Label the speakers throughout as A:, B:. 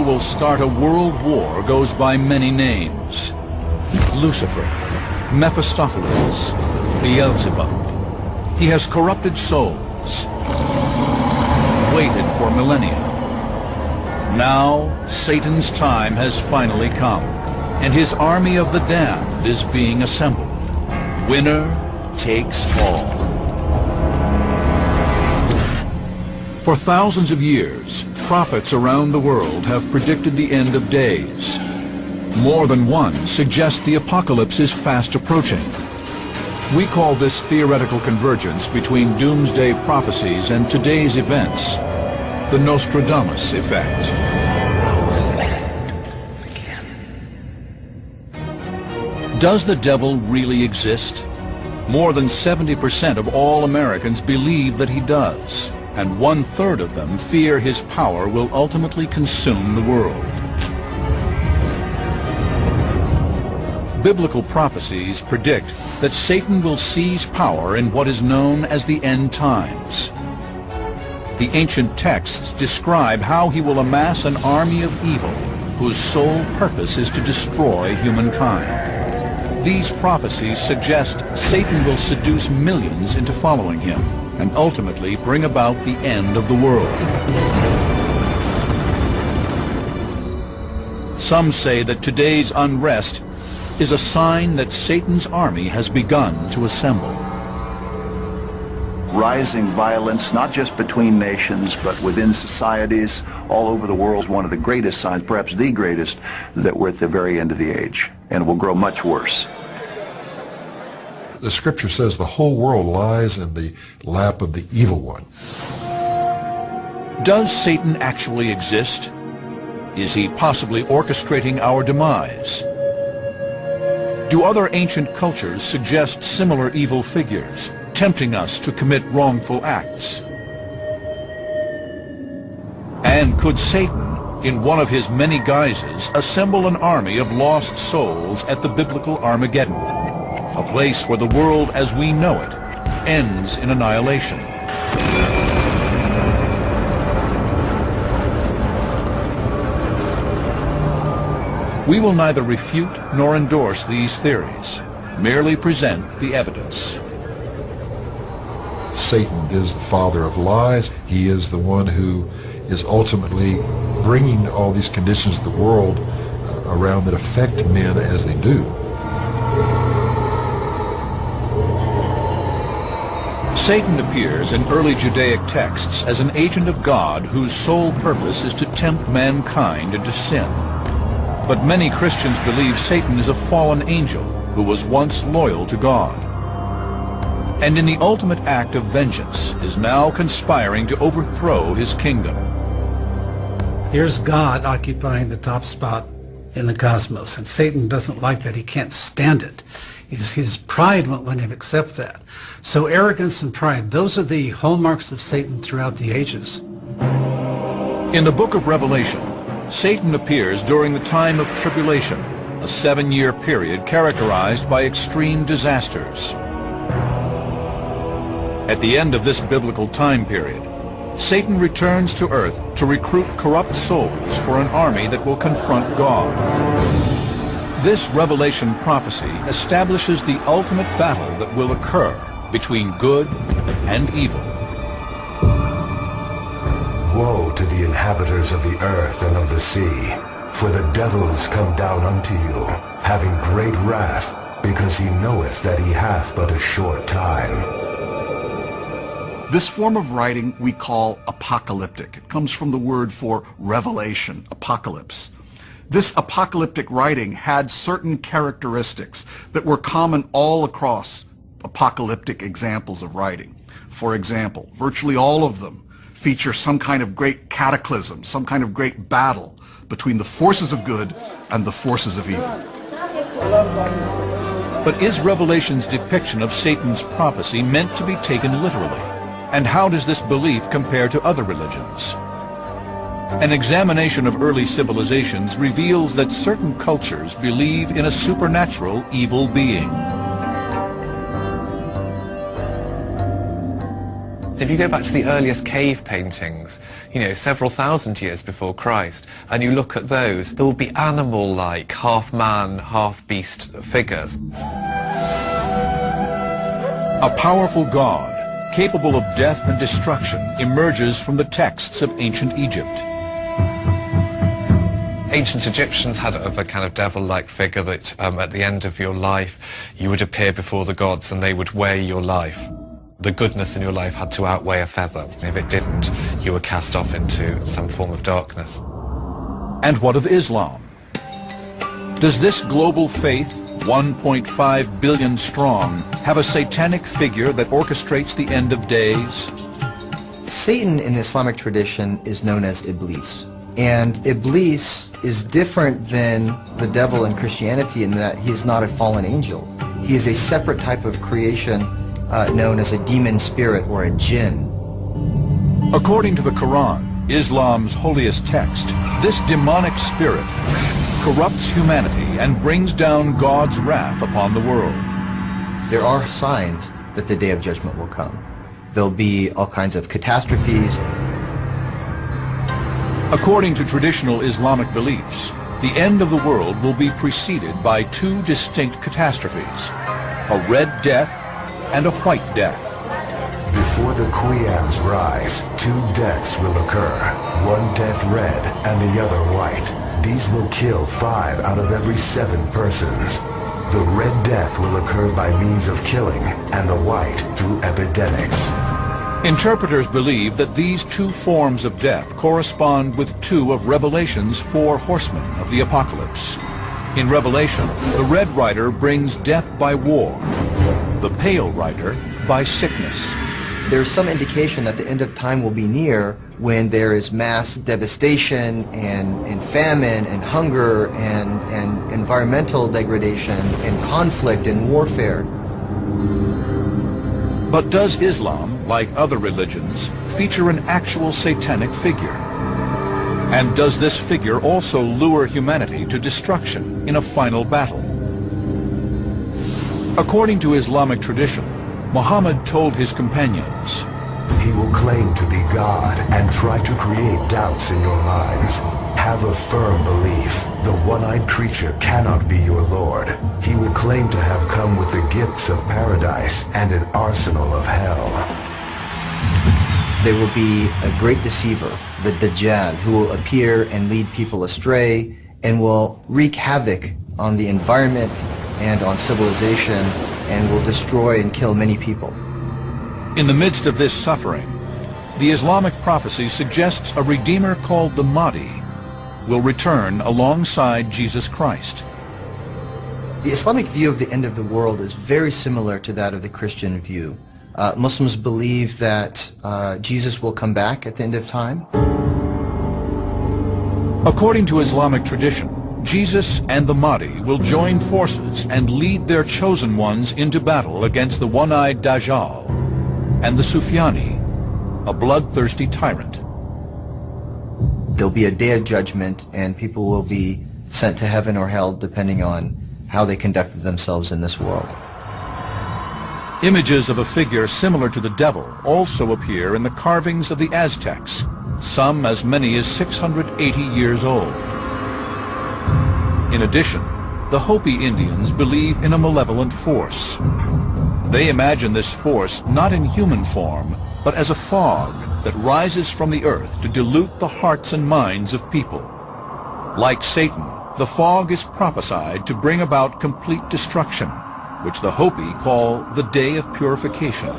A: will start a world war goes by many names. Lucifer, Mephistopheles, Beelzebub. He has corrupted souls, waited for millennia. Now, Satan's time has finally come, and his army of the damned is being assembled. Winner takes all. For thousands of years, prophets around the world have predicted the end of days. More than one suggests the apocalypse is fast approaching. We call this theoretical convergence between doomsday prophecies and today's events the Nostradamus effect. Does the devil really exist? More than 70% of all Americans believe that he does, and 1/3 of them fear his power will ultimately consume the world. Biblical prophecies predict that Satan will seize power in what is known as the end times. The ancient texts describe how he will amass an army of evil whose sole purpose is to destroy humankind. These prophecies suggest Satan will seduce millions into following him and ultimately bring about the end of the world. Some say that today's unrest is a sign that Satan's army has begun to assemble.
B: Rising violence, not just between nations, but within societies all over the world, is one of the greatest signs, perhaps the greatest, that we're at the very end of the age, and it will grow much worse.
C: The scripture says the whole world lies in the lap of the evil one.
A: Does Satan actually exist? Is he possibly orchestrating our demise? Do other ancient cultures suggest similar evil figures, tempting us to commit wrongful acts? And could Satan, in one of his many guises, assemble an army of lost souls at the biblical Armageddon, a place where the world as we know it ends in annihilation? We will neither refute nor endorse these theories, merely present the evidence.
C: Satan is the father of lies. He is the one who is ultimately bringing all these conditions to the world around that affect men as they do.
A: Satan appears in early Judaic texts as an agent of God whose sole purpose is to tempt mankind into sin. But many Christians believe Satan is a fallen angel who was once loyal to God, and in the ultimate act of vengeance is now conspiring to overthrow his kingdom.
D: Here's God occupying the top spot in the cosmos, and Satan doesn't like that. He can't stand it. His pride won't let him accept that. So arrogance and pride, those are the hallmarks of Satan throughout the ages.
A: In the book of Revelation, Satan appears during the time of tribulation, a 7-year period characterized by extreme disasters. At the end of this biblical time period, Satan returns to earth to recruit corrupt souls for an army that will confront God. This Revelation prophecy establishes the ultimate battle that will occur between good and evil.
E: Woe to the inhabitants of the earth and of the sea, for the devil is come down unto you, having great wrath, because he knoweth that he hath but a short time.
F: This form of writing we call apocalyptic. It comes from the word for revelation, apocalypse. This apocalyptic writing had certain characteristics that were common all across apocalyptic examples of writing. For example, virtually all of them feature some kind of great cataclysm, some kind of great battle between the forces of good and the forces of evil.
A: But is Revelation's depiction of Satan's prophecy meant to be taken literally? And how does this belief compare to other religions? An examination of early civilizations reveals that certain cultures believe in a supernatural evil being.
G: If you go back to the earliest cave paintings, you know, several thousand years before Christ, and you look at those, there will be animal-like, half-man, half-beast figures.
A: A powerful god, capable of death and destruction, emerges from the texts of ancient Egypt.
G: Ancient Egyptians had a kind of devil-like figure that at the end of your life you would appear before the gods and they would weigh your life. The goodness in your life had to outweigh a feather. If it didn't, you were cast off into some form of darkness.
A: And what of Islam? Does this global faith, 1.5 billion strong, have a satanic figure that orchestrates the end of days?
H: Satan in the Islamic tradition is known as Iblis. And Iblis is different than the devil in Christianity in that he is not a fallen angel. He is a separate type of creation known as a demon spirit or a jinn.
A: According to the Quran, Islam's holiest text, this demonic spirit corrupts humanity and brings down God's wrath upon the world.
H: There are signs that the Day of Judgment will come. There'll be all kinds of catastrophes.
A: According to traditional Islamic beliefs, the end of the world will be preceded by two distinct catastrophes, a red death and a white death.
E: Before the Qiyams rise, two deaths will occur, one death red and the other white. These will kill 5 out of every 7 persons. The red death will occur by means of killing, and the white through epidemics.
A: Interpreters believe that these two forms of death correspond with 2 of Revelation's 4 horsemen of the apocalypse. In Revelation, the Red Rider brings death by war, the Pale Rider by sickness.
H: There's some indication that the end of time will be near when there is mass devastation and famine and hunger and environmental degradation and conflict and warfare.
A: But does Islam, like other religions, feature an actual satanic figure? And does this figure also lure humanity to destruction in a final battle? According to Islamic tradition, Muhammad told his companions,
E: He will claim to be God and try to create doubts in your minds. Have a firm belief. The one-eyed creature cannot be your Lord. He will claim to have come with the gifts of paradise and an arsenal of hell.
H: There will be a great deceiver, the Dajjal, who will appear and lead people astray and will wreak havoc on the environment and on civilization and will destroy and kill many people.
A: In the midst of this suffering, the Islamic prophecy suggests a Redeemer called the Mahdi will return alongside Jesus Christ.
H: The Islamic view of the end of the world is very similar to that of the Christian view. Muslims believe that Jesus will come back at the end of time.
A: According to Islamic tradition, Jesus and the Mahdi will join forces and lead their chosen ones into battle against the one-eyed Dajjal and the Sufyani, a bloodthirsty tyrant.
H: There'll be a day of judgment and people will be sent to heaven or hell depending on how they conducted themselves in this world.
A: Images of a figure similar to the devil also appear in the carvings of the Aztecs, some as many as 680 years old. In addition, the Hopi Indians believe in a malevolent force. They imagine this force not in human form, but as a fog that rises from the earth to dilute the hearts and minds of people. Like Satan, the fog is prophesied to bring about complete destruction, which the Hopi call the Day of Purification.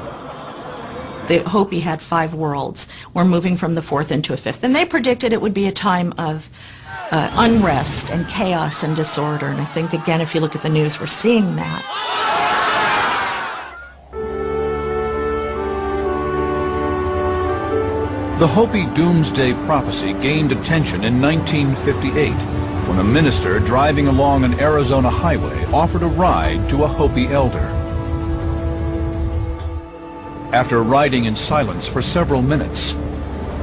I: The Hopi had 5 worlds. We're moving from the 4th into a 5th. And they predicted it would be a time of unrest and chaos and disorder. And I think, again, if you look at the news, we're seeing that.
A: The Hopi doomsday prophecy gained attention in 1958 when a minister driving along an Arizona highway offered a ride to a Hopi elder. After riding in silence for several minutes,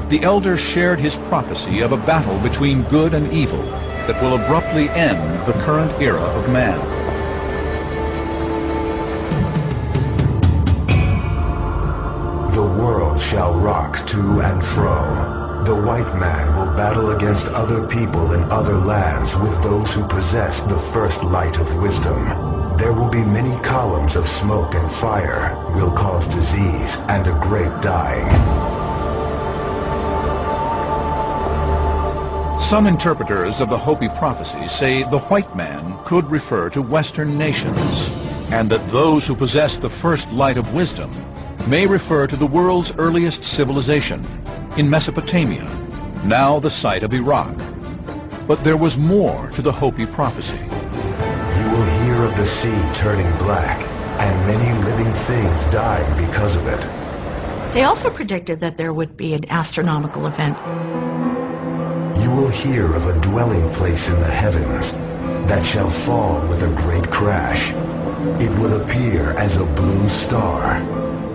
A: the elder shared his prophecy of a battle between good and evil that will abruptly end the current era of man.
E: The world shall rock to and fro. The white man will battle against other people in other lands with those who possess the first light of wisdom. There will be many columns of smoke, and fire will cause disease and a great dying.
A: Some interpreters of the Hopi prophecy say the white man could refer to Western nations, and that those who possess the first light of wisdom may refer to the world's earliest civilization in Mesopotamia, now the site of Iraq. But there was more to the Hopi prophecy.
E: You will hear of the sea turning black, and many living things dying because of it.
I: They also predicted that there would be an astronomical event.
E: You will hear of a dwelling place in the heavens that shall fall with a great crash. It will appear as a blue star.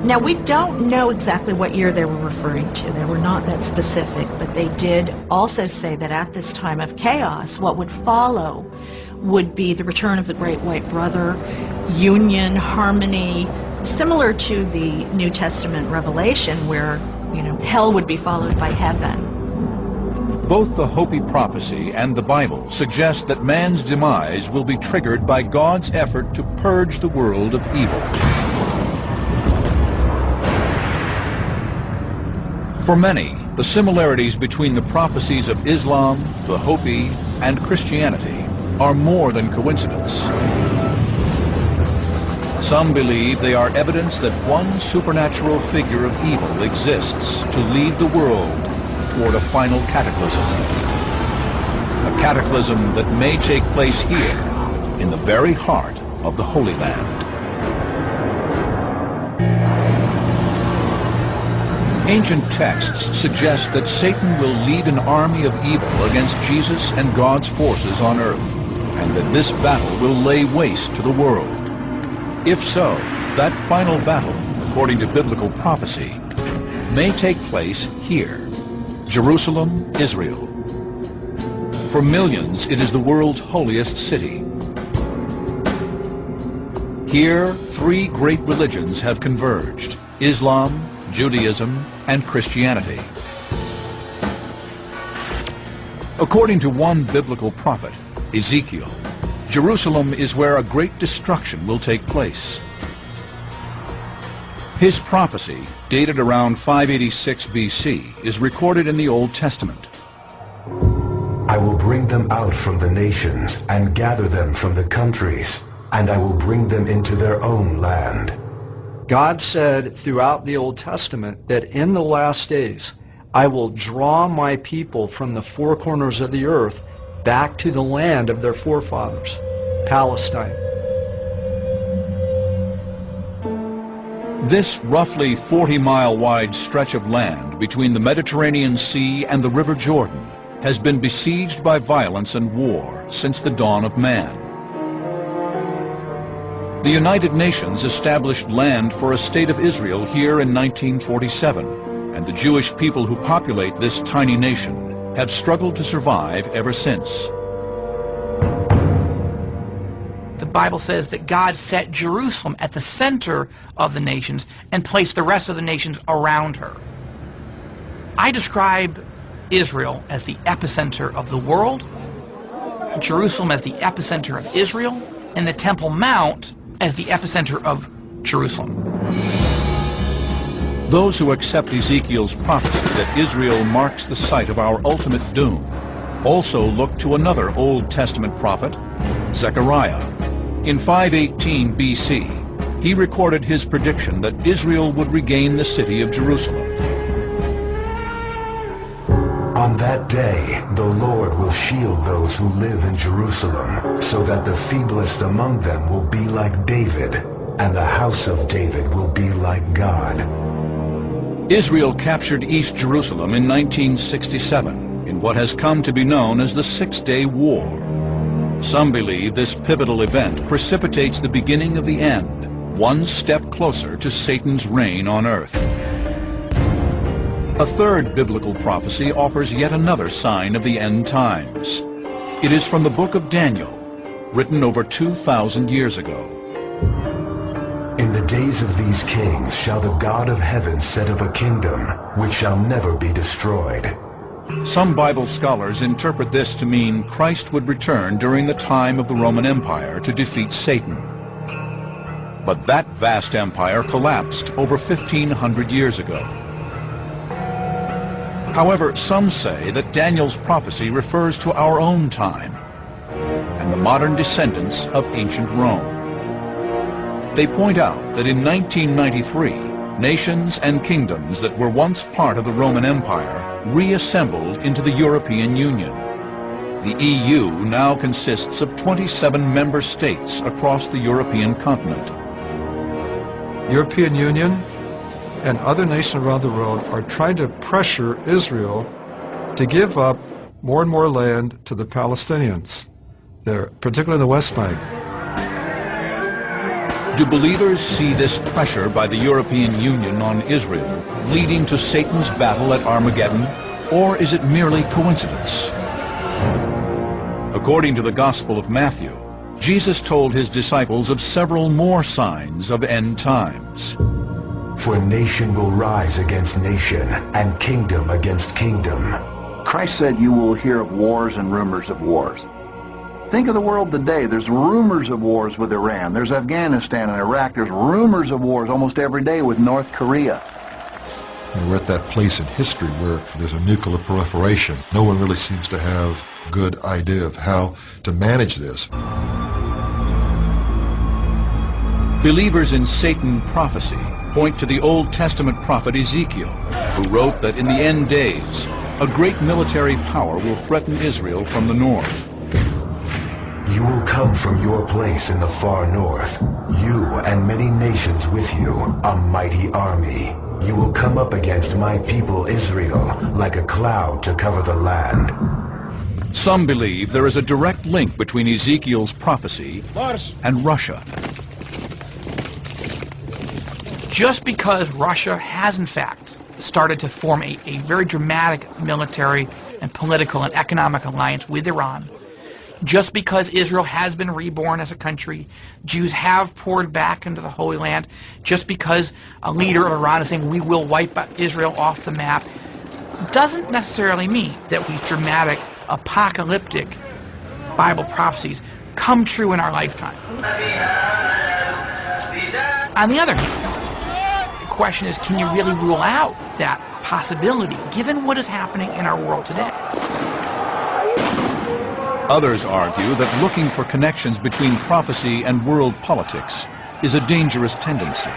I: Now, we don't know exactly what year they were referring to. They were not that specific, but they did also say that at this time of chaos, what would follow would be the return of the Great White Brother, union, harmony, similar to the New Testament Revelation where, hell would be followed by heaven.
A: Both the Hopi prophecy and the Bible suggest that man's demise will be triggered by God's effort to purge the world of evil. For many, the similarities between the prophecies of Islam, the Hopi, and Christianity are more than coincidence. Some believe they are evidence that one supernatural figure of evil exists to lead the world toward a final cataclysm. A cataclysm that may take place here, in the very heart of the Holy Land. Ancient texts suggest that Satan will lead an army of evil against Jesus and God's forces on earth, and that this battle will lay waste to the world. If so, that final battle, according to biblical prophecy, may take place here, Jerusalem, Israel. For millions, it is the world's holiest city. Here, three great religions have converged: Islam, Judaism, and Christianity. According to one biblical prophet, Ezekiel, Jerusalem is where a great destruction will take place. His prophecy, dated around 586 BC, is recorded in the Old Testament.
E: I will bring them out from the nations and gather them from the countries, and I will bring them into their own land.
J: God said throughout the Old Testament that in the last days, I will draw my people from the four corners of the earth back to the land of their forefathers, Palestine.
A: This roughly 40-mile wide stretch of land between the Mediterranean Sea and the River Jordan has been besieged by violence and war since the dawn of man. The United Nations established land for a state of Israel here in 1947, and the Jewish people who populate this tiny nation have struggled to survive ever since.
K: The Bible says that God set Jerusalem at the center of the nations and placed the rest of the nations around her. I describe Israel as the epicenter of the world, Jerusalem as the epicenter of Israel, and the Temple Mount as the epicenter of Jerusalem.
A: Those who accept Ezekiel's prophecy that Israel marks the site of our ultimate doom also look to another Old Testament prophet, Zechariah. In 518 BC, he recorded his prediction that Israel would regain the city of Jerusalem.
E: On that day, the Lord will shield those who live in Jerusalem, so that the feeblest among them will be like David, and the house of David will be like God.
A: Israel captured East Jerusalem in 1967 in what has come to be known as the Six-Day War. Some believe this pivotal event precipitates the beginning of the end, one step closer to Satan's reign on earth. A third biblical prophecy offers yet another sign of the end times. It is from the book of Daniel, written over 2,000 years ago.
E: In the days of these kings shall the God of heaven set up a kingdom which shall never be destroyed.
A: Some Bible scholars interpret this to mean Christ would return during the time of the Roman Empire to defeat Satan. But that vast empire collapsed over 1,500 years ago. However, some say that Daniel's prophecy refers to our own time and the modern descendants of ancient Rome. They point out that in 1993, nations and kingdoms that were once part of the Roman Empire reassembled into the European Union. The EU now consists of 27 member states across the European continent.
L: European Union and other nations around the world are trying to pressure Israel to give up more and more land to the Palestinians, particularly in the West Bank.
A: Do believers see this pressure by the European Union on Israel leading to Satan's battle at Armageddon, or is it merely coincidence? According to the Gospel of Matthew, Jesus told his disciples of several more signs of end times.
E: For nation will rise against nation, and kingdom against kingdom.
B: Christ said you will hear of wars and rumors of wars. Think of the world today. There's rumors of wars with Iran. There's Afghanistan and Iraq. There's rumors of wars almost every day with North Korea.
C: And we're at that place in history where there's a nuclear proliferation. No one really seems to have a good idea of how to manage this.
A: Believers in Satan prophecy point to the Old Testament prophet Ezekiel, who wrote that in the end days, a great military power will threaten Israel from the north.
E: You will come from your place in the far north, you and many nations with you, a mighty army. You will come up against my people Israel like a cloud to cover the land.
A: Some believe there is a direct link between Ezekiel's prophecy and Russia.
K: Just because Russia has in fact started to form a very dramatic military and political and economic alliance with Iran, just because Israel has been reborn as a country, Jews have poured back into the Holy Land, just because a leader of Iran is saying we will wipe Israel off the map, doesn't necessarily mean that these dramatic, apocalyptic Bible prophecies come true in our lifetime. On the other hand, the question is, can you really rule out that possibility given what is happening in our world today?
A: Others argue that looking for connections between prophecy and world politics is a dangerous tendency.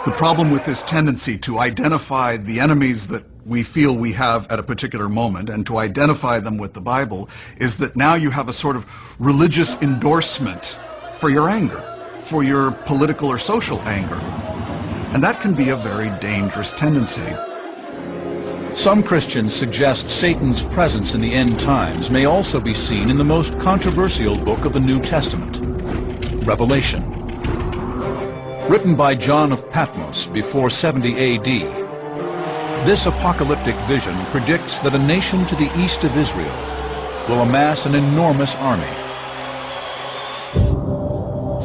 F: The problem with this tendency to identify the enemies that we feel we have at a particular moment and to identify them with the Bible is that now you have a sort of religious endorsement for your anger, for your political or social anger. And that can be a very dangerous tendency.
A: Some Christians suggest Satan's presence in the end times may also be seen in the most controversial book of the New Testament, Revelation. Written by John of Patmos before 70 AD, this apocalyptic vision predicts that a nation to the east of Israel will amass an enormous army.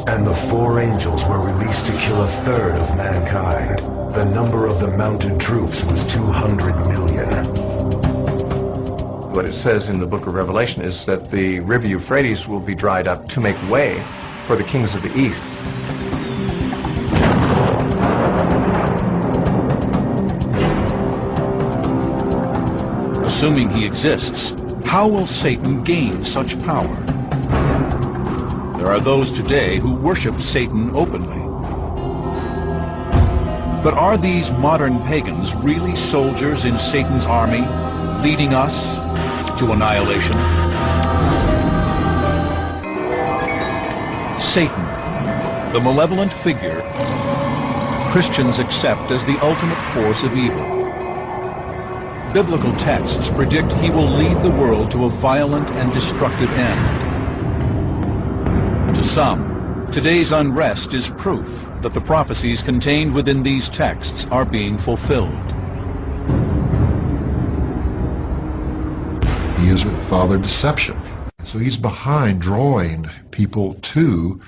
E: And the 4 angels were released to kill 1/3 of mankind. The number of the mounted troops was 200 million.
M: What it says in the book of Revelation is that the river Euphrates will be dried up to make way for the kings of the east.
A: Assuming he exists, how will Satan gain such power? There are those today who worship Satan openly. But are these modern pagans really soldiers in Satan's army, leading us to annihilation? Satan, the malevolent figure Christians accept as the ultimate force of evil. Biblical texts predict he will lead the world to a violent and destructive end. To some, today's unrest is proof that the prophecies contained within these texts are being fulfilled.
C: He is a father of deception. So he's behind drawing people to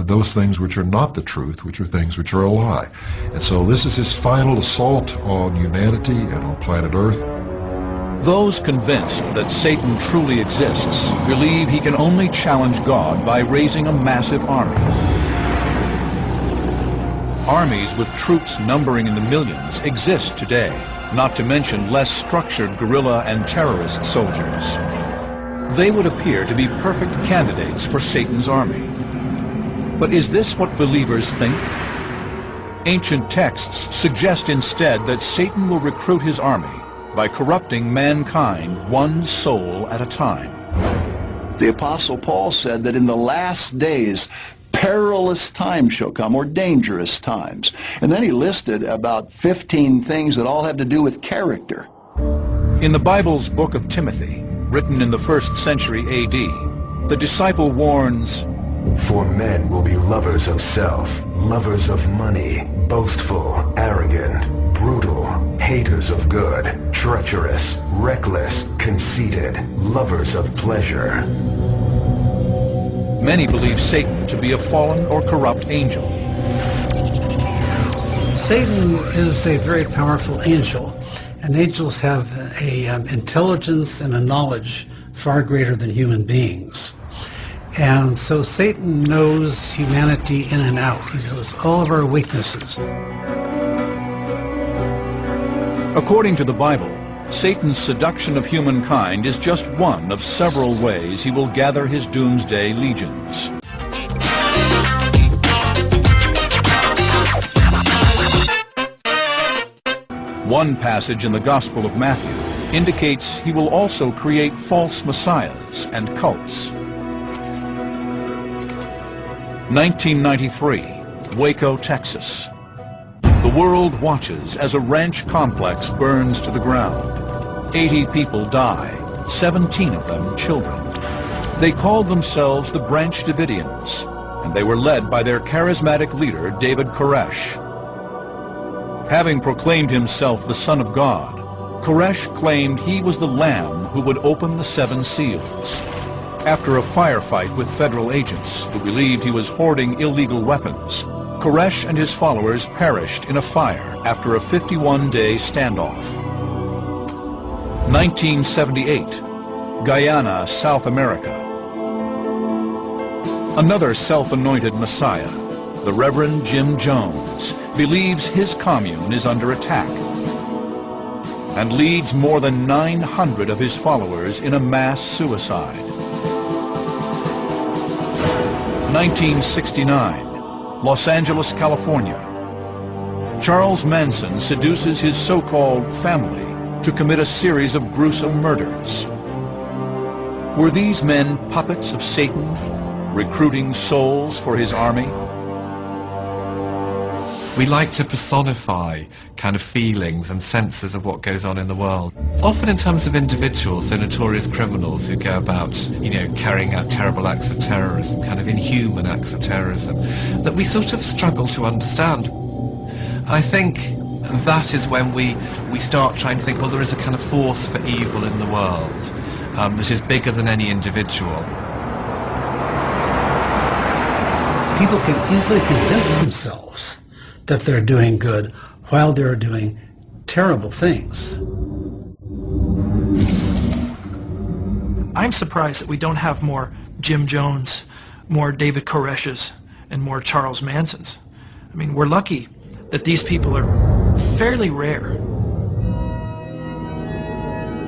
C: those things which are not the truth, which are things which are a lie. And so this is his final assault on humanity and on planet Earth.
A: Those convinced that Satan truly exists believe he can only challenge God by raising a massive army. Armies with troops numbering in the millions exist today, not to mention less structured guerrilla and terrorist soldiers. They would appear to be perfect candidates for Satan's army. But is this what believers think? Ancient texts suggest instead that Satan will recruit his army by corrupting mankind one soul at a time.
B: The Apostle Paul said that in the last days, perilous times shall come, or dangerous times. And then he listed about 15 things that all have to do with character.
A: In the Bible's book of Timothy, written in the 1st century AD, the disciple warns,
E: "For men will be lovers of self, lovers of money, boastful, arrogant, brutal, haters of good, treacherous, reckless, conceited, lovers of pleasure."
A: Many believe Satan to be a fallen or corrupt angel.
D: Satan is a very powerful angel, and angels have an intelligence and a knowledge far greater than human beings. And so Satan knows humanity in and out. He knows all of our weaknesses.
A: According to the Bible, Satan's seduction of humankind is just one of several ways he will gather his doomsday legions. One passage in the Gospel of Matthew indicates he will also create false messiahs and cults. 1993, Waco, Texas. The world watches as a ranch complex burns to the ground. 80 people die, 17 of them children. They called themselves the Branch Davidians, and they were led by their charismatic leader, David Koresh. Having proclaimed himself the Son of God, Koresh claimed he was the Lamb who would open the 7 seals. After a firefight with federal agents who believed he was hoarding illegal weapons, Koresh and his followers perished in a fire after a 51-day standoff. 1978, Guyana, South America. Another self-anointed Messiah, the Reverend Jim Jones, believes his commune is under attack and leads more than 900 of his followers in a mass suicide. 1969, Los Angeles, California. Charles Manson seduces his so-called family to commit a series of gruesome murders. Were these men puppets of Satan, recruiting souls for his army?
G: We like to personify kind of feelings and senses of what goes on in the world. Often in terms of individuals, so notorious criminals who go about, carrying out terrible acts of terrorism, kind of inhuman acts of terrorism, that we sort of struggle to understand. I think that is when we start trying to think, well, there is a kind of force for evil in the world that is bigger than any individual.
D: People can easily convince themselves that they're doing good while they're doing terrible things.
N: I'm surprised that we don't have more Jim Jones, more David Koreshes, and more Charles Mansons. I mean, we're lucky that these people are fairly rare.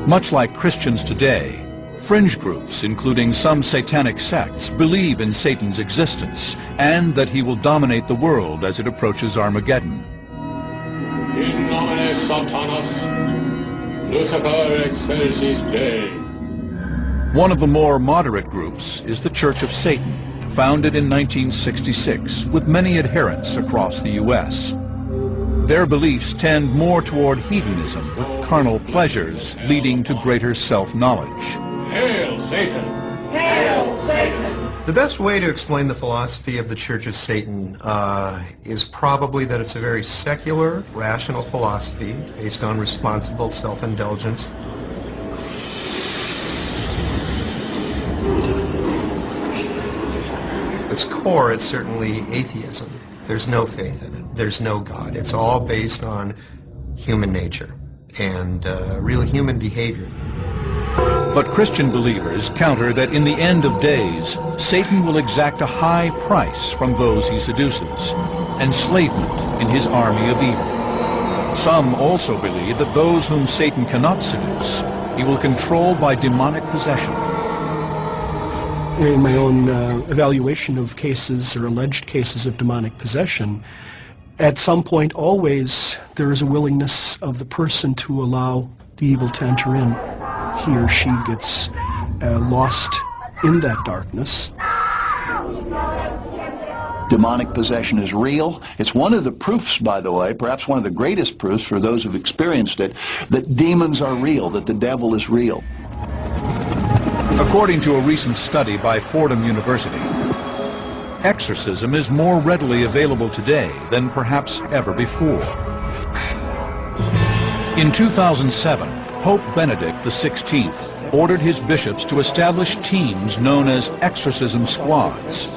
A: Much like Christians today, fringe groups, including some satanic sects, believe in Satan's existence and that he will dominate the world as it approaches Armageddon.
O: In nomine Satanas, Lucifer excelsis Dei.
A: One of the more moderate groups is the Church of Satan, founded in 1966 with many adherents across the U.S. Their beliefs tend more toward hedonism, with carnal pleasures leading to greater self-knowledge.
O: Hail Satan!
P: Hail Satan! The best way to explain the philosophy of the Church of Satan is probably that it's a very secular, rational philosophy based on responsible self-indulgence. core, it's certainly atheism. There's no faith in it. There's no God. It's all based on human nature and really human behavior.
A: But Christian believers counter that in the end of days, Satan will exact a high price from those he seduces, enslavement in his army of evil. Some also believe that those whom Satan cannot seduce, he will control by demonic possession.
Q: In my own evaluation of cases or alleged cases of demonic possession, at some point always there is a willingness of the person to allow the evil to enter in. He or she gets lost in that darkness.
B: Demonic possession is real. It's one of the proofs, by the way, perhaps one of the greatest proofs for those who've experienced it, that demons are real, that the devil is real.
A: According to a recent study by Fordham University, exorcism is more readily available today than perhaps ever before. In 2007, Pope Benedict XVI ordered his bishops to establish teams known as exorcism squads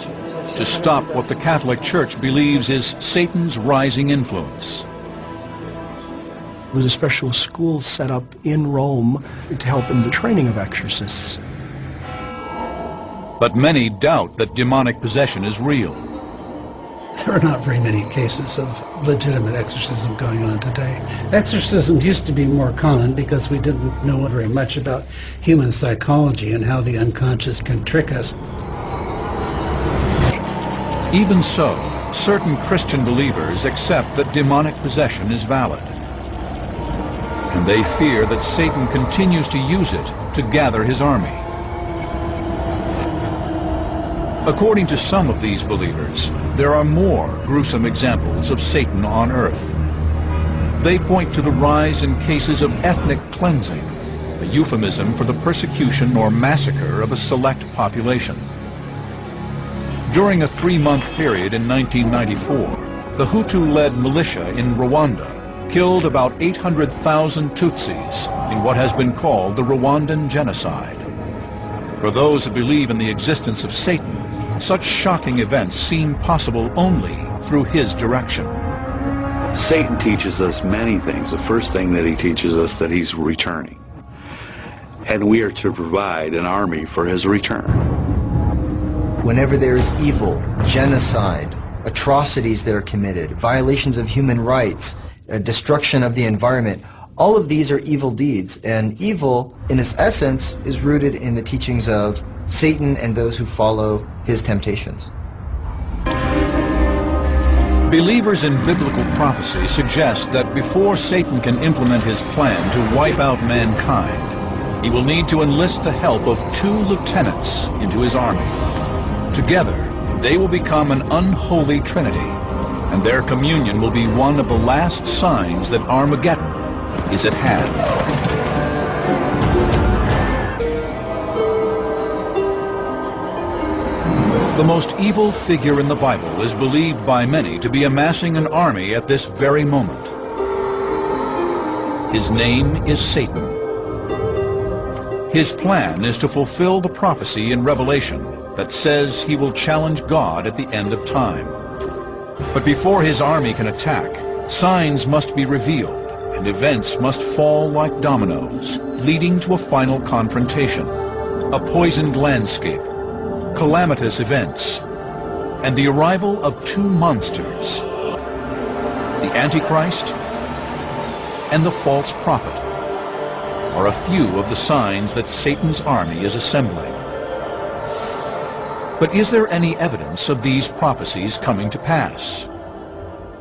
A: to stop what the Catholic Church believes is Satan's rising influence.
Q: There was a special school set up in Rome to help in the training of exorcists.
A: But many doubt that demonic possession is real.
D: There are not very many cases of legitimate exorcism going on today. Exorcism used to be more common because we didn't know very much about human psychology and how the unconscious can trick us.
A: Even so, certain Christian believers accept that demonic possession is valid. And they fear that Satan continues to use it to gather his army. According to some of these believers, there are more gruesome examples of Satan on earth. They point to the rise in cases of ethnic cleansing, a euphemism for the persecution or massacre of a select population. During a 3-month period in 1994, the Hutu-led militia in Rwanda killed about 800,000 Tutsis in what has been called the Rwandan genocide. For those who believe in the existence of Satan, such shocking events seem possible only through his direction.
R: Satan teaches us many things. The first thing that he teaches us that he's returning. And we are to provide an army for his return.
H: Whenever there is evil, genocide, atrocities that are committed, violations of human rights, destruction of the environment, all of these are evil deeds. And evil, in its essence, is rooted in the teachings of Satan and those who follow his temptations.
A: Believers in biblical prophecy suggest that before Satan can implement his plan to wipe out mankind, he will need to enlist the help of 2 lieutenants into his army. Together, they will become an unholy trinity, and their communion will be one of the last signs that Armageddon is at hand. The most evil figure in the Bible is believed by many to be amassing an army at this very moment. His name is Satan. His plan is to fulfill the prophecy in Revelation that says he will challenge God at the end of time. But before his army can attack, signs must be revealed and events must fall like dominoes, leading to a final confrontation, a poisoned landscape, calamitous events, and the arrival of 2 monsters, the Antichrist and the false prophet, are a few of the signs that Satan's army is assembling. But is there any evidence of these prophecies coming to pass?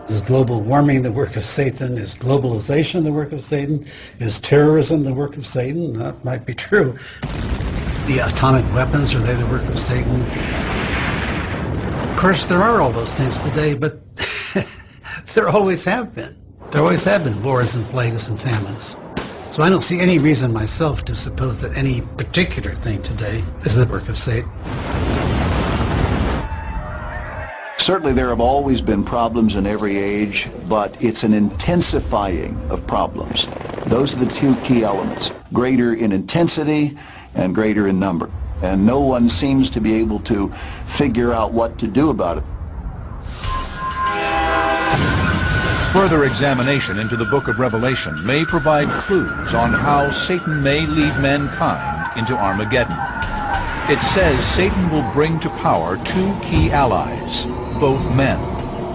D: Is global warming the work of Satan? Is globalization the work of Satan? Is terrorism the work of Satan? That might be true. The atomic weapons, are they the work of Satan? Of course, there are all those things today, but there always have been. There always have been wars and plagues and famines. So I don't see any reason myself to suppose that any particular thing today is the work of Satan.
B: Certainly there have always been problems in every age, but it's an intensifying of problems. Those are the 2 key elements, greater in intensity and greater in number. and no one seems to be able to figure out what to do about it.
A: Further examination into the book of Revelation may provide clues on how Satan may lead mankind into Armageddon. It says Satan will bring to power two key allies, both men,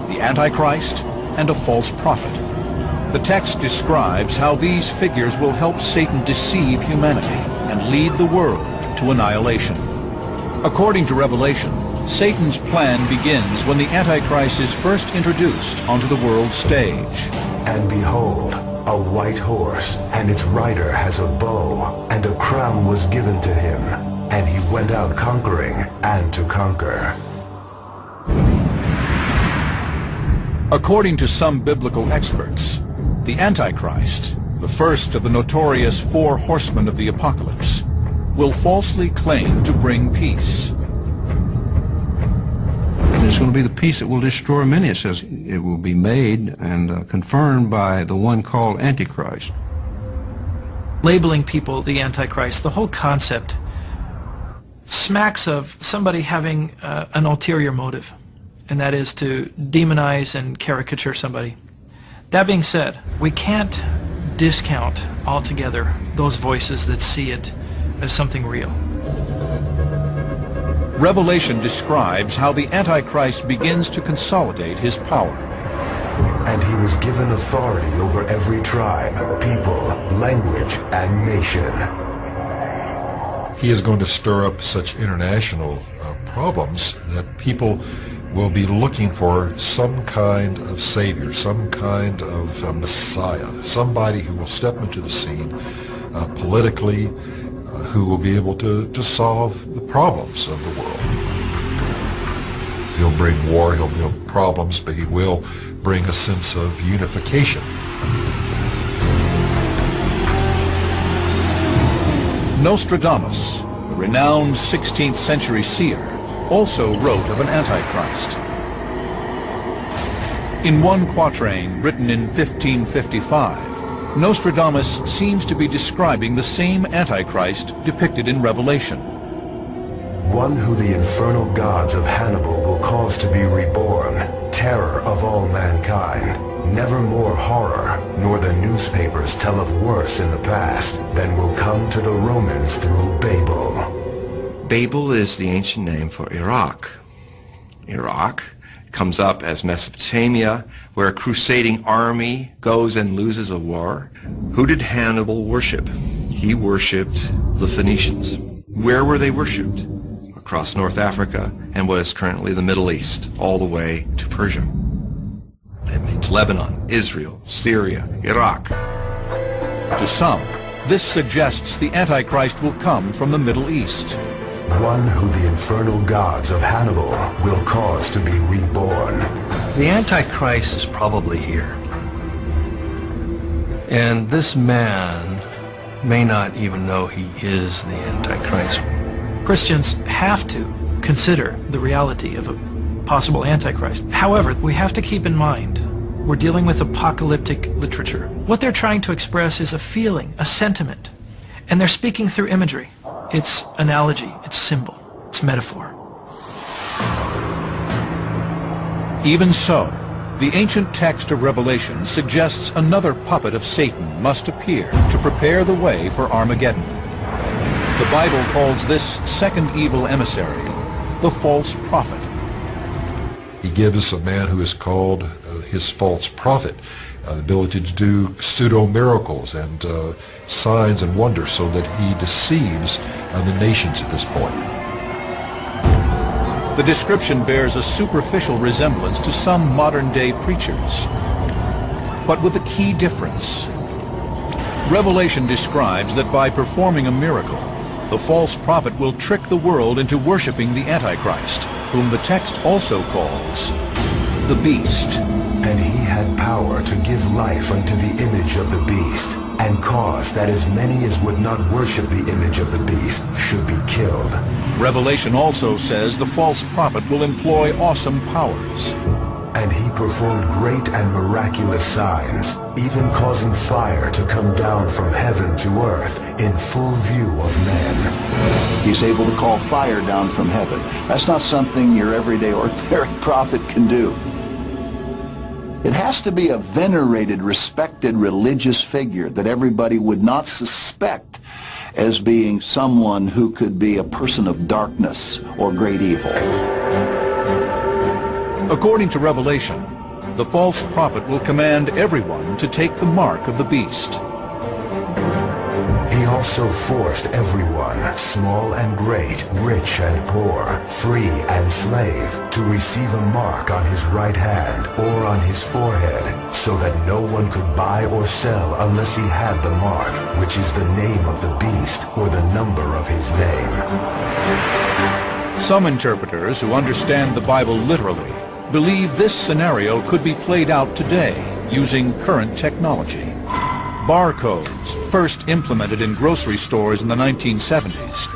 A: the Antichrist and a false prophet. The text describes how these figures will help Satan deceive humanity and lead the world to annihilation. According to Revelation, Satan's plan begins when the Antichrist is first introduced onto the world stage.
E: And behold, a white horse, and its rider has a bow, and a crown was given to him, and he went out conquering and to conquer.
A: According to some biblical experts, the Antichrist, the first of the notorious four horsemen of the apocalypse, will falsely claim to bring peace.
S: It's going to be the peace that will destroy many. It says it will be made and confirmed by the one called Antichrist.
N: Labeling people the Antichrist, the whole concept smacks of somebody having an ulterior motive, and that is to demonize and caricature somebody. That being said, we can't discount altogether those voices that see it as something real.
A: Revelation describes how the Antichrist begins to consolidate his power.
E: And he was given authority over every tribe, people, language, and nation.
C: He is going to stir up such international problems that people will be looking for some kind of savior, some kind of messiah, somebody who will step into the scene politically, who will be able to solve the problems of the world. He'll bring war, he'll bring problems, but he will bring a sense of unification.
A: Nostradamus, the renowned 16th century seer, also wrote of an Antichrist. In one quatrain written in 1555, Nostradamus seems to be describing the same Antichrist depicted in Revelation.
E: One who the infernal gods of Hannibal will cause to be reborn, terror of all mankind. Never more horror, nor the newspapers tell of worse in the past than will come to the Romans through Babel.
T: Babel is the ancient name for Iraq. Iraq comes up as Mesopotamia, where a crusading army goes and loses a war. Who did Hannibal worship? He worshipped the Phoenicians. Where were they worshipped? Across North Africa and what is currently the Middle East, all the way to Persia. That means Lebanon, Israel, Syria, Iraq.
A: To some, this suggests the Antichrist will come from the Middle East.
E: One who the infernal gods of Hannibal will cause to be reborn.
S: The Antichrist is probably here. And this man may not even know he is the Antichrist.
N: Christians have to consider the reality of a possible Antichrist. However, we have to keep in mind we're dealing with apocalyptic literature. What they're trying to express is a feeling, a sentiment, and they're speaking through imagery. It's analogy, it's symbol, it's metaphor.
A: Even so, the ancient text of Revelation suggests another puppet of Satan must appear to prepare the way for Armageddon. The Bible calls this second evil emissary the false prophet.
C: He gives a man who is called his false prophet the ability to do pseudo-miracles and signs and wonders so that he deceives the nations at this point.
A: The description bears a superficial resemblance to some modern-day preachers, but with a key difference. Revelation describes that by performing a miracle, the false prophet will trick the world into worshiping the Antichrist, whom the text also calls the beast.
E: And he had power to give life unto the image of the beast, and cause that as many as would not worship the image of the beast should be killed.
A: Revelation also says the false prophet will employ awesome powers.
E: And he performed great and miraculous signs, even causing fire to come down from heaven to earth in full view of men.
B: He's able to call fire down from heaven. That's not something your everyday ordinary prophet can do. It has to be a venerated, respected religious figure that everybody would not suspect as being someone who could be a person of darkness or great evil.
A: According to Revelation, the false prophet will command everyone to take the mark of the beast.
E: He also forced everyone, small and great, rich and poor, free and slave, to receive a mark on his right hand or on his forehead, so that no one could buy or sell unless he had the mark, which is the name of the beast or the number of his name.
A: Some interpreters who understand the Bible literally believe this scenario could be played out today using current technology. Barcodes, first implemented in grocery stores in the 1970s,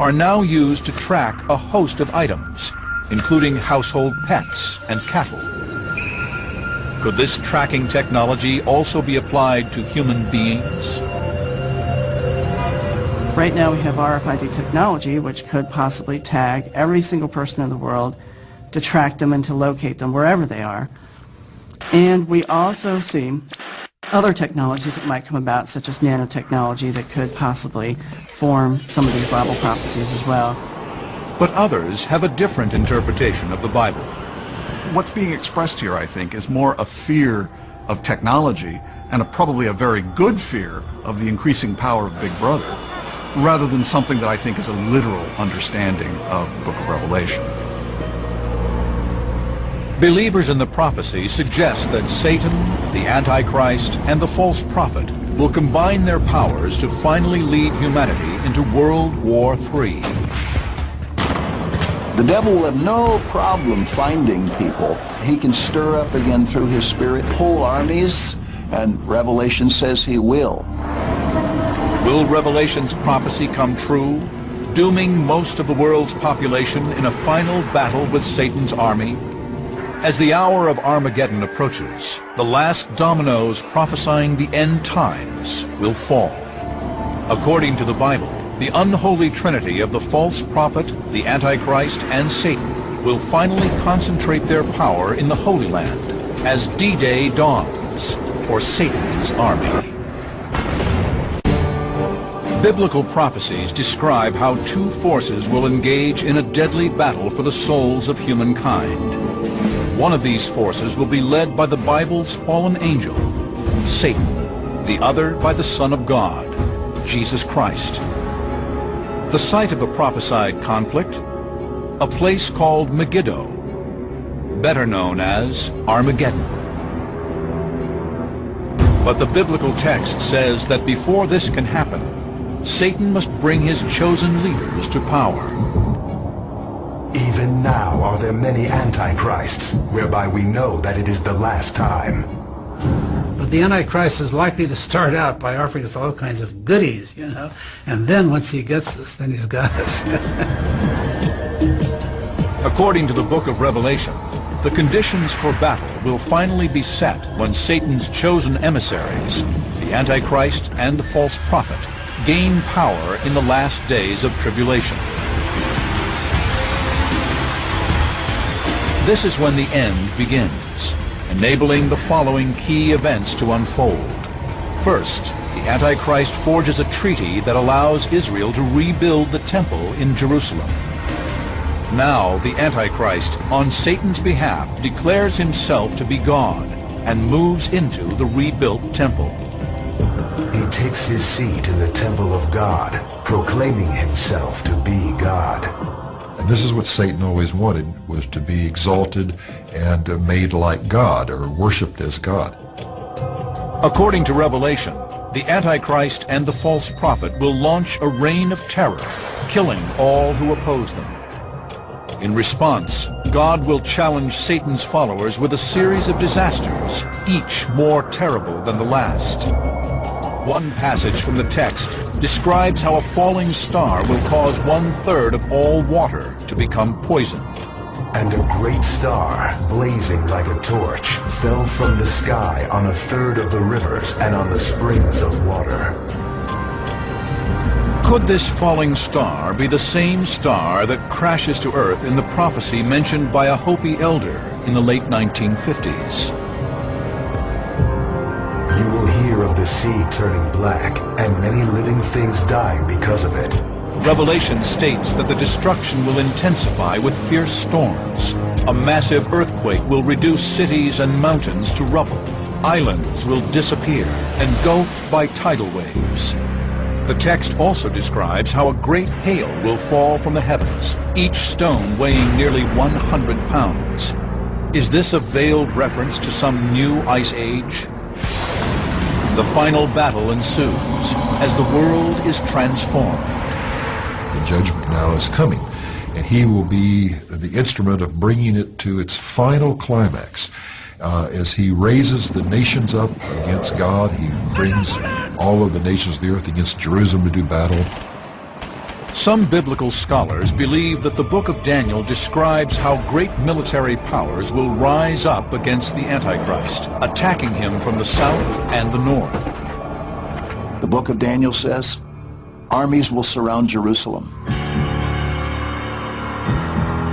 A: are now used to track a host of items, including household pets and cattle. Could this tracking technology also be applied to human beings?
U: Right now we have RFID technology, which could possibly tag every single person in the world to track them and to locate them wherever they are. And we also see other technologies that might come about, such as nanotechnology, that could possibly form some of these Bible prophecies as well.
A: But others have a different interpretation of the Bible.
F: What's being expressed here, I think, is more a fear of technology and probably a very good fear of the increasing power of Big Brother, rather than something that I think is a literal understanding of the book of Revelation.
A: Believers in the prophecy suggest that Satan, the Antichrist, and the false prophet will combine their powers to finally lead humanity into World War III.
B: The devil will have no problem finding people. He can stir up again through his spirit whole armies, and Revelation says he will.
A: Will Revelation's prophecy come true, dooming most of the world's population in a final battle with Satan's army? As the hour of Armageddon approaches, the last dominoes prophesying the end times will fall. According to the Bible, the unholy trinity of the false prophet, the Antichrist, and Satan will finally concentrate their power in the Holy Land as D-Day dawns for Satan's army. Biblical prophecies describe how two forces will engage in a deadly battle for the souls of humankind. One of these forces will be led by the Bible's fallen angel, Satan, the other by the Son of God, Jesus Christ. The site of the prophesied conflict, a place called Megiddo, better known as Armageddon. But the biblical text says that before this can happen, Satan must bring his chosen leaders to power.
E: Even now are there many antichrists, whereby we know that it is the last time.
D: But the Antichrist is likely to start out by offering us all kinds of goodies, you know, and then once he gets us, then he's got us.
A: According to the book of Revelation, the conditions for battle will finally be set when Satan's chosen emissaries, the Antichrist and the false prophet, gain power in the last days of tribulation. This is when the end begins, enabling the following key events to unfold. First, the Antichrist forges a treaty that allows Israel to rebuild the temple in Jerusalem. Now, the Antichrist, on Satan's behalf, declares himself to be God and moves into the rebuilt temple.
E: He takes his seat in the temple of God, proclaiming himself to be God.
C: And this is what Satan always wanted, was to be exalted and made like God, or worshipped as God.
A: According to Revelation, the Antichrist and the false prophet will launch a reign of terror, killing all who oppose them. In response, God will challenge Satan's followers with a series of disasters, each more terrible than the last. One passage from the text describes how a falling star will cause 1/3 of all water to become poisoned.
E: And a great star, blazing like a torch, fell from the sky on a third of the rivers and on the springs of water.
A: Could this falling star be the same star that crashes to Earth in the prophecy mentioned by a Hopi elder in the late 1950s?
E: You will hear of the sea turning black and many living things dying because of it.
A: Revelation states that the destruction will intensify with fierce storms. A massive earthquake will reduce cities and mountains to rubble. Islands will disappear, engulfed by tidal waves. The text also describes how a great hail will fall from the heavens, each stone weighing nearly 100 pounds. Is this a veiled reference to some new ice age? The final battle ensues as the world is transformed.
C: The judgment now is coming, and he will be the instrument of bringing it to its final climax. As he raises the nations up against God, he brings all of the nations of the earth against Jerusalem to do battle.
A: Some biblical scholars believe that the book of Daniel describes how great military powers will rise up against the Antichrist, attacking him from the south and the north.
B: The book of Daniel says, armies will surround Jerusalem.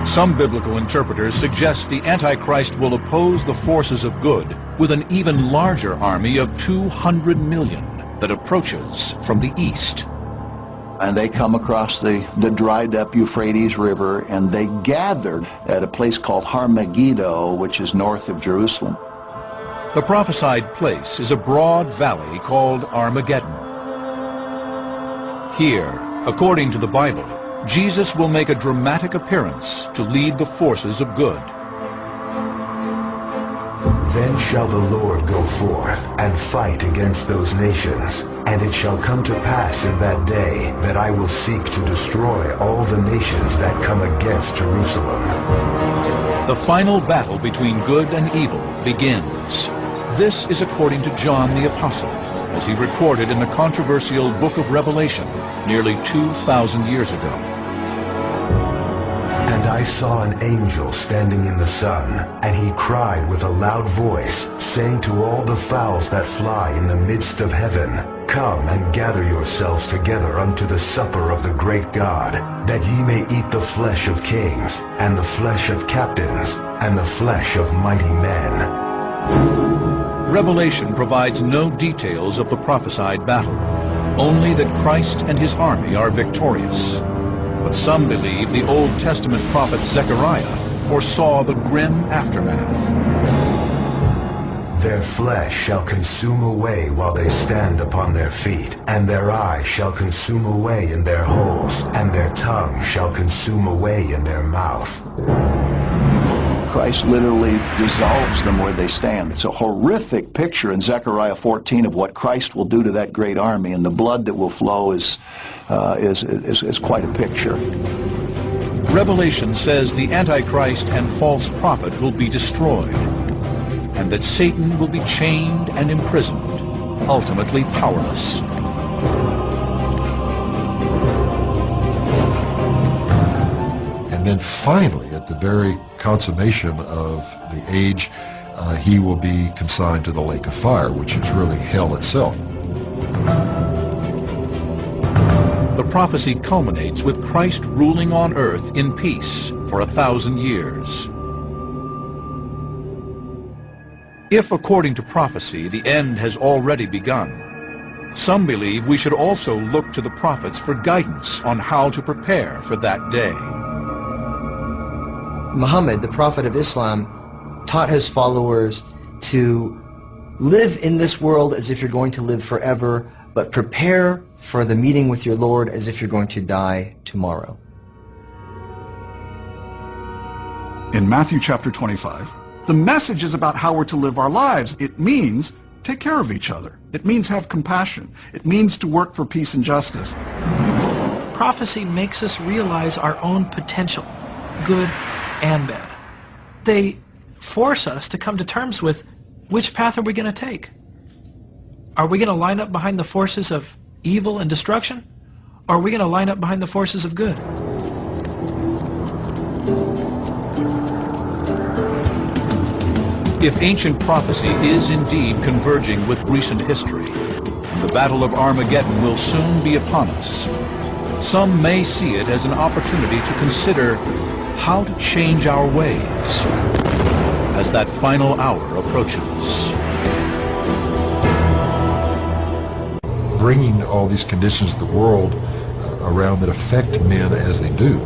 A: Some biblical interpreters suggest the Antichrist will oppose the forces of good with an even larger army of 200 million that approaches from the east.
B: And they come across the dried up Euphrates River, and they gathered at a place called Har Megiddo, which is north of Jerusalem.
A: The prophesied place is a broad valley called Armageddon. Here, according to the Bible, Jesus will make a dramatic appearance to lead the forces of good.
E: Then shall the Lord go forth and fight against those nations, and it shall come to pass in that day that I will seek to destroy all the nations that come against Jerusalem.
A: The final battle between good and evil begins. This is according to John the Apostle, as he recorded in the controversial book of Revelation nearly 2,000 years ago.
E: And I saw an angel standing in the sun, and he cried with a loud voice, saying to all the fowls that fly in the midst of heaven, Come and gather yourselves together unto the supper of the great God, that ye may eat the flesh of kings, and the flesh of captains, and the flesh of mighty men.
A: Revelation provides no details of the prophesied battle, only that Christ and his army are victorious. But some believe the Old Testament prophet Zechariah foresaw the grim aftermath.
E: Their flesh shall consume away while they stand upon their feet, and their eye shall consume away in their holes, and their tongue shall consume away in their mouth.
B: Christ literally dissolves them where they stand. It's a horrific picture in Zechariah 14 of what Christ will do to that great army, and the blood that will flow is quite a picture.
A: Revelation says the Antichrist and false prophet will be destroyed, and that Satan will be chained and imprisoned, ultimately powerless.
C: And then finally, at the very consummation of the age, he will be consigned to the lake of fire, which is really hell itself.
A: The prophecy culminates with Christ ruling on earth in peace for 1,000 years. If, according to prophecy, the end has already begun, some believe we should also look to the prophets for guidance on how to prepare for that day.
H: Muhammad, the prophet of Islam, taught his followers to live in this world as if you're going to live forever, but prepare for the meeting with your Lord as if you're going to die tomorrow.
F: In Matthew chapter 25, the message is about how we're to live our lives. It means take care of each other. It means have compassion. It means to work for peace and justice.
N: Prophecy makes us realize our own potential, good and bad. They force us to come to terms with which path are we going to take. Are we going to line up behind the forces of evil and destruction? Or are we going to line up behind the forces of good?
A: If ancient prophecy is indeed converging with recent history, the Battle of Armageddon will soon be upon us. Some may see it as an opportunity to consider how to change our ways as that final hour approaches.
C: Bringing all these conditions to the world around that affect men as they do.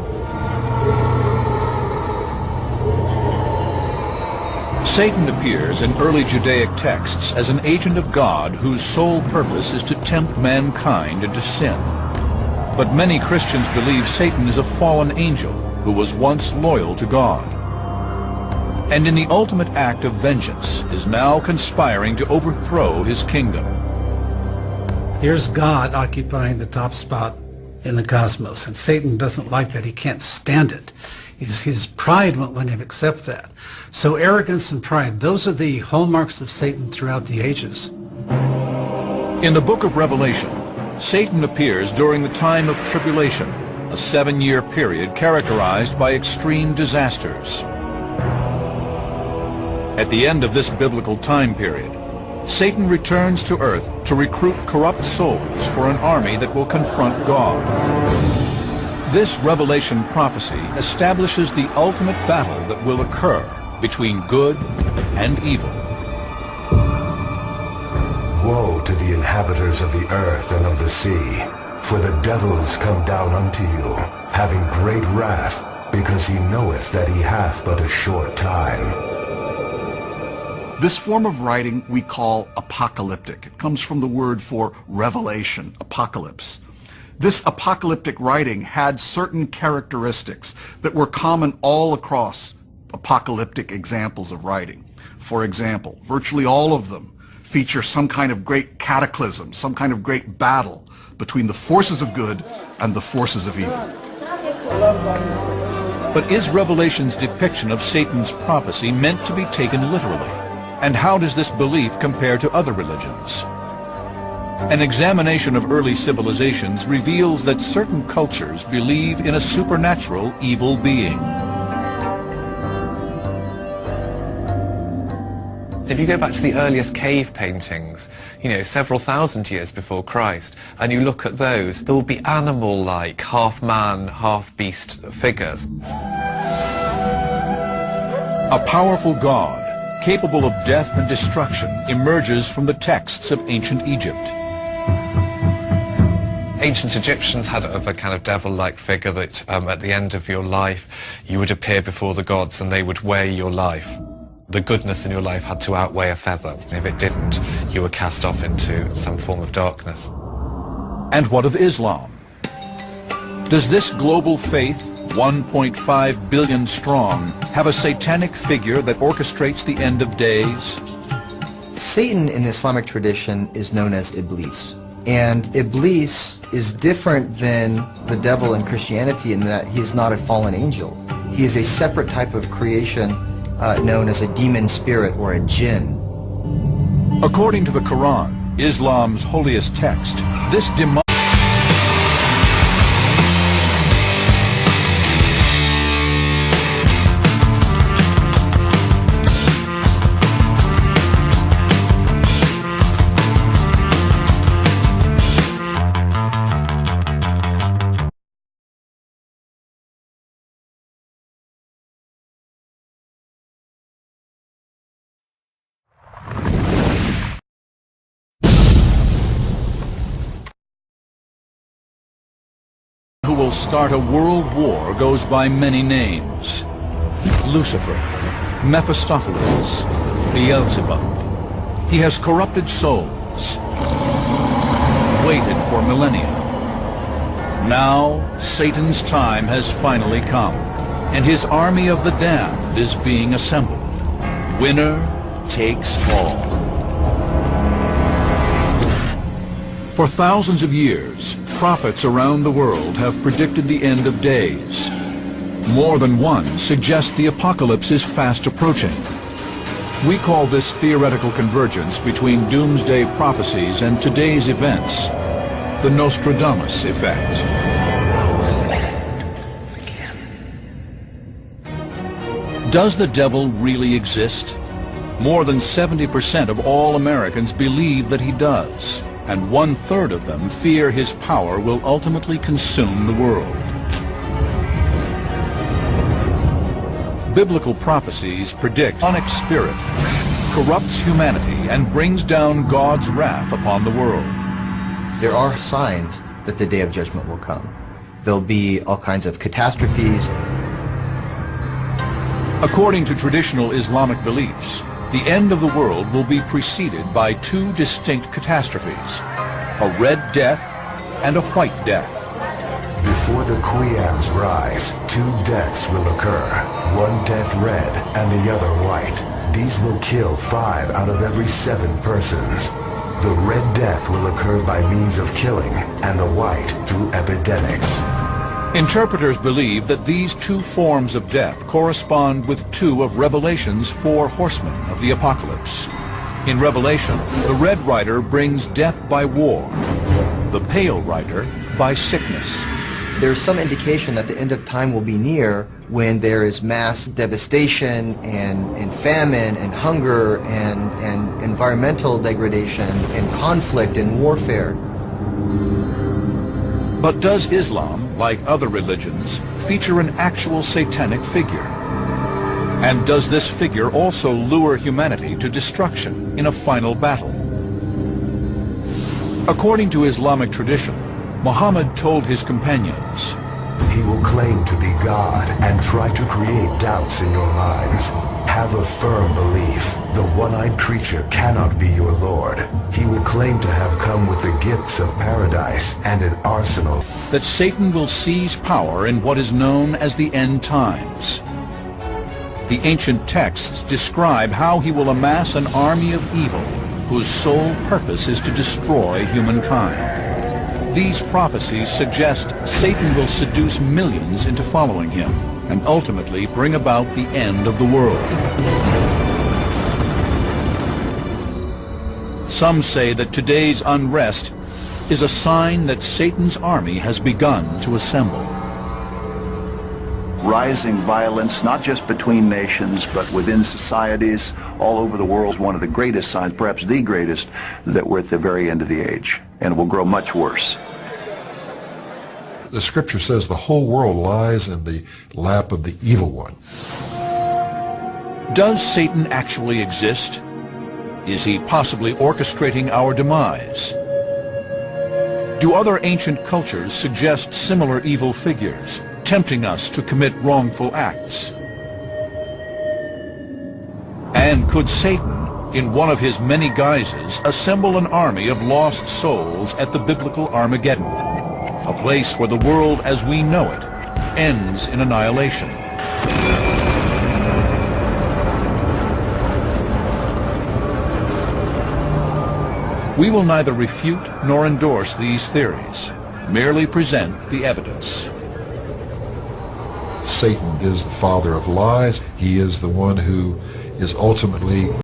A: Satan appears in early Judaic texts as an agent of God whose sole purpose is to tempt mankind into sin. But many Christians believe Satan is a fallen angel who was once loyal to God, and in the ultimate act of vengeance is now conspiring to overthrow his kingdom.
D: Here's God occupying the top spot in the cosmos, and Satan doesn't like that. He can't stand it. His pride won't let him accept that. So arrogance and pride, those are the hallmarks of Satan throughout the ages.
A: In the book of Revelation, Satan appears during the time of tribulation, a 7-year period characterized by extreme disasters. At the end of this biblical time period, Satan returns to earth to recruit corrupt souls for an army that will confront God. This Revelation prophecy establishes the ultimate battle that will occur between good and evil.
E: Woe to the inhabitants of the earth and of the sea, for the devil is come down unto you, having great wrath, because he knoweth that he hath but a short time.
F: This form of writing we call apocalyptic. It comes from the word for revelation, apocalypse. This apocalyptic writing had certain characteristics that were common all across apocalyptic examples of writing. For example, virtually all of them feature some kind of great cataclysm, some kind of great battle between the forces of good and the forces of evil.
A: But is Revelation's depiction of Satan's prophecy meant to be taken literally? And how does this belief compare to other religions? An examination of early civilizations reveals that certain cultures believe in a supernatural evil being.
G: If you go back to the earliest cave paintings, several thousand years before Christ, and you look at those, there will be animal-like, half-man, half-beast figures.
A: A powerful god, capable of death and destruction, emerges from the texts of ancient Egypt.
G: Ancient Egyptians had a kind of devil-like figure that at the end of your life you would appear before the gods and they would weigh your life. The goodness in your life had to outweigh a feather. If it didn't, you were cast off into some form of darkness.
A: And what of Islam? Does this global faith, 1.5 billion strong, have a satanic figure that orchestrates the end of days?
H: Satan in the Islamic tradition is known as Iblis. And Iblis is different than the devil in Christianity in that he is not a fallen angel. He is a separate type of creation known as a demon spirit or a jinn.
A: According to the Quran, Islam's holiest text, this demonic who will start a world war goes by many names. Lucifer, Mephistopheles, Beelzebub. He has corrupted souls, waited for millennia. Now, Satan's time has finally come, and his army of the damned is being assembled. Winner takes all. For thousands of years, prophets around the world have predicted the end of days. More than one suggests the apocalypse is fast approaching. We call this theoretical convergence between doomsday prophecies and today's events the Nostradamus effect. Does the devil really exist? More than 70% of all Americans believe that he does, and 1/3 of them fear his power will ultimately consume the world. Biblical prophecies predict demonic spirit corrupts humanity and brings down God's wrath upon the world.
H: There are signs that the day of judgment will come. There'll be all kinds of catastrophes.
A: According to traditional Islamic beliefs, the end of the world will be preceded by two distinct catastrophes, a red death and a white death.
E: Before the Qiyams rise, two deaths will occur, one death red and the other white. These will kill 5 out of every 7 persons. The red death will occur by means of killing, and the white through epidemics.
A: Interpreters believe that these two forms of death correspond with two of Revelation's 4 horsemen of the apocalypse. In Revelation, the red rider brings death by war, the pale rider by sickness.
H: There's some indication that the end of time will be near when there is mass devastation and famine and hunger and environmental degradation and conflict and warfare.
A: But does Islam, like other religions, feature an actual satanic figure? And does this figure also lure humanity to destruction in a final battle? According to Islamic tradition, Muhammad told his companions,
E: "He will claim to be God and try to create doubts in your minds. Have a firm belief. The one-eyed creature cannot be your Lord. He will claim to have come with the gifts of paradise and an arsenal."
A: That Satan will seize power in what is known as the end times. The ancient texts describe how he will amass an army of evil whose sole purpose is to destroy humankind. These prophecies suggest Satan will seduce millions into following him and ultimately bring about the end of the world. Some say that today's unrest is a sign that Satan's army has begun to assemble.
B: Rising violence, not just between nations, but within societies all over the world, is one of the greatest signs, perhaps the greatest, that we're at the very end of the age, and it will grow much worse.
C: The scripture says the whole world lies in the lap of the evil one.
A: Does Satan actually exist? Is he possibly orchestrating our demise? Do other ancient cultures suggest similar evil figures, tempting us to commit wrongful acts? And could Satan, in one of his many guises, assemble an army of lost souls at the biblical Armageddon, a place where the world as we know it ends in annihilation? We will neither refute nor endorse these theories, merely present the evidence.
C: Satan is the father of lies. He is the one who is ultimately